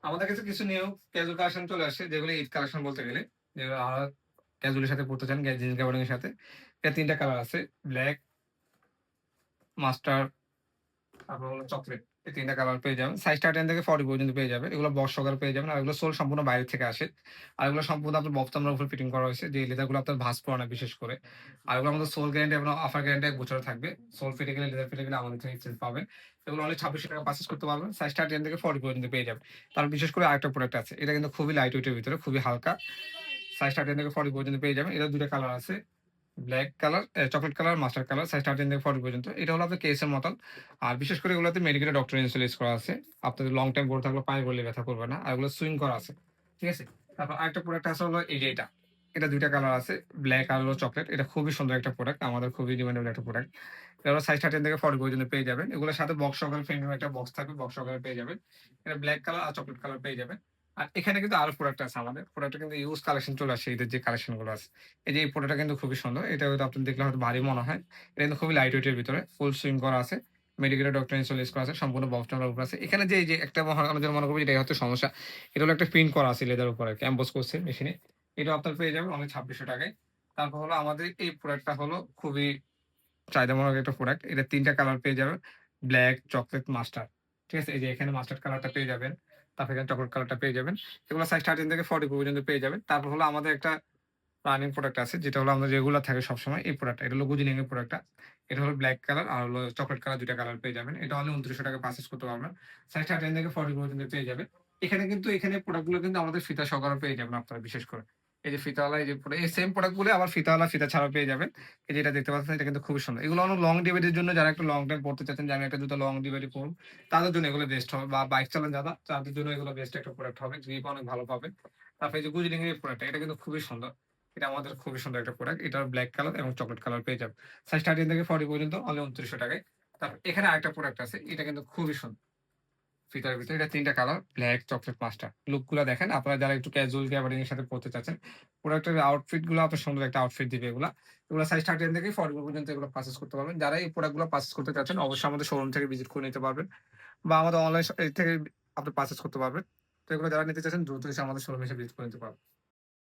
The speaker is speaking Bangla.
আমাদের কাছে কিছু নিউ ক্যাজুয়াল কালেকশন চলে আসে যেগুলো ঈদ কালেকশন বলতে গেলে। যেগুলো ক্যাজুয়াল এর সাথে পড়তে চান, জিন্স গাউনের এর সাথে। এর ৩ টা কালার আছে। ব্লাক, মাস্টার্ড, তারপর হলো চকোলেট। এই ৩ টা কালার পেয়ে যাবেন। সাইজ ৩০ থেকে 40 পর্যন্ত পেয়ে যাবেন। এগুলো বক্স সহকারে পেয়ে যাবেন। আর এগুলো সোল সম্পূর্ণ বাইরে থেকে আসে। আর এগুলো সম্পূর্ণ আপনার বফ চামড়ার উপর ফিটিং করা হয়েছে। যে লেদার গুলো আপনার ভাঁজ পড়ে না বিশেষ করে। আর এগুলো আমাদের সোল গ্যারান্টি এবং অফার গ্যারান্টি ১ বছরের থাকবে। সোল ফিটে গেলে, লেদার ফিটে গেলে আমাদের থেকে এক্সচেঞ্জ পাবেন। এগুলো অনলি ৳২৬০০ পারচেজ করতে পারবেন। সাইজ ৩০ থেকে 40 পর্যন্ত পেয়ে যাবেন। তারপর বিশেষ করে আরেকটা প্রোডাক্ট আছে। এটা কিন্তু খুবই লাইট ওয়েট এর ভিতরে, খুবই হালকা। সাইজ ৩০ থেকে 40 পর্যন্ত পেয়ে যাবেন। এটার ২ টা কালার আছে। Black colour, chocolate colour, mustard colour, size ৩০ থেকে 40 পর্যন্ত। এটা হলো আপনার কেএস এর মতন। আর বিশেষ করে এগুলোতে মেডিকেল ডক্টর ইনস্টল করা আছে। আপনাদের লং টাইম পরে থাকলে পায়ে পড়লে ব্যথা করবে না। আর এগুলো সুইং করা আছে। ঠিক আছে? তারপর আরেকটা প্রোডাক্ট আছে হলো এই যে এটা। এটা ২ টা কালার আছে। ব্লাক আর হলো চকোলেট। এটা খুবই সুন্দর একটা প্রোডাক্ট। আমাদের খুবই ডিমান্ডেবল একটা প্রোডাক্ট। এটা হলো সাইজ ৩০ থেকে 40 পর্যন্ত পেয়ে যাবেন। এগুলোর সাথে বক্স সহকারে ফ্রেমের একটা বক্স থাকবে। বক্স সহকারে পেয়ে যাবেন। এটা ব্লাক কালার আর চকোলেট কালার পেয়ে যাবেন। আর এখানে কিন্তু আরো প্রোডাক্ট আছে আমাদের। প্রোডাক্টটা কিন্তু ইউজ কালেকশন চলে আসে ঈদের যে কালেকশন গুলো আছে। এই যে এই প্রোডাক্টটা কিন্তু খুবই সুন্দর। এটা হয়তো আপনি দেখলে হয়তো ভারী মনে হয়। এটা কিন্তু খুবই লাইট ওয়েট এর ভিতরে। ফুল সুইং করা আছে। মেডিকেল ডক্টর ইনস্টল করা আছে। সম্পূর্ণ বক্স চামড়ার উপর আছে। এখানে যে এই যে একটা অনেকজন মনে করবে এটাই হয়তো সমস্যা। এটা হলো একটা প্রিন্ট করা আছে লেদার উপরে আরকি। এমবস করছে মেশিনে। এটাও আপনার পেয়ে যাবেন অনলি ৳২৬০০ তারপর হলো আমাদের এই প্রোডাক্টটা হলো খুবই চাহিদামূলক একটা প্রোডাক্ট। এটা ৩ টা কালার পেয়ে যাবেন। Black, chocolate, mustard. ঠিক আছে? এই যে এখানে মাস্টার্ড কালারটা পেয়ে যাবেন। তারপর এখানে চকোলেট কালারটা পেয়ে যাবেন। এগুলো সাইজ ৩০ থেকে 40 পর্যন্ত পেয়ে যাবেন। তারপর হলো আমাদের একটা রানিং প্রোডাক্ট আছে যেটা হলো আমাদের রেগুলার থাকে সবসময় এই প্রোডাক্টটা। এটা হলো গুজিনিং এর প্রোডাক্টটা। এটা হলো ব্লাক কালার আর হলো চকোলেট কালার ২ টা কালার পেয়ে যাবেন। এটা অনলি ৳২৯০০ পারচেজ করতে পারবেন। সাইজ ৩০ থেকে 40 পর্যন্ত পেয়ে যাবেন। এখানে কিন্তু এখানে প্রোডাক্ট গুলো কিন্তু আমাদের ফিতা সহকারে পেয়ে যাবেন আপনারা বিশেষ করে। এই যে ফিতাওয়ালা এই যে এই সেম প্রোডাক্ট গুলো আবার ফিতাওয়ালা ফিতা ছাড়াও পেয়ে যাবেন। এই যে এটা দেখতে পাচ্ছেন এটা কিন্তু খুবই সুন্দর। এগুলো অনেক লং ডিভাইডের জন্য যারা একটু লং টাইম পড়তে চাচ্ছেন যে আমি একটা জুতা লং ডিভাইডে পড়ব, তাদের জন্য এগুলো বেস্ট হবে বা বাইক চালান যারা তাদের জন্য এগুলো বেস্ট একটা প্রোডাক্ট হবে। গ্রিপ অনেক ভালো পাবেন। তারপর এই যে গুজিনিং এর প্রোডাক্টটা এটা কিন্তু খুবই সুন্দর। এটা আমাদের খুবই সুন্দর একটা প্রোডাক্ট। এটার ব্লাক কালার এবং চকোলেট কালার পেয়ে যাবেন। সাইজ ৩০ থেকে 40 পর্যন্ত অনলি ৳২৯০০ তারপর এখানে আরেকটা প্রোডাক্ট আছে। এটা কিন্তু খুবই সুন্দর। ফিতার ভিতরে এটা ৩ টা colour black, chocolate, mustard. Look গুলা দেখেন। আপনারা যারা একটু ক্যাজুয়াল গ্যাবার্ডিং এর সাথে পড়তে চাচ্ছেন, প্রোডাক্টের আউটফিট গুলো আপনার সুন্দর একটা আউটফিট দিবে এগুলা। এগুলা সাইজ ৩০ থেকে 40 পর্যন্ত এগুলো পারচেজ করতে পারবেন। যারা এই প্রোডাক্ট গুলো পারচেজ করতে চাচ্ছেন অবশ্যই আমাদের শোরুম থেকে ভিজিট করে নিতে পারবেন। বা আমাদের অনলাইন থেকে আপনি পারচেজ করতে পারবেন। তো এগুলো যারা নিতে চাচ্ছেন দ্রুত এসে আমাদের শোরুমে এসে ভিজিট করে নিতে পারবেন।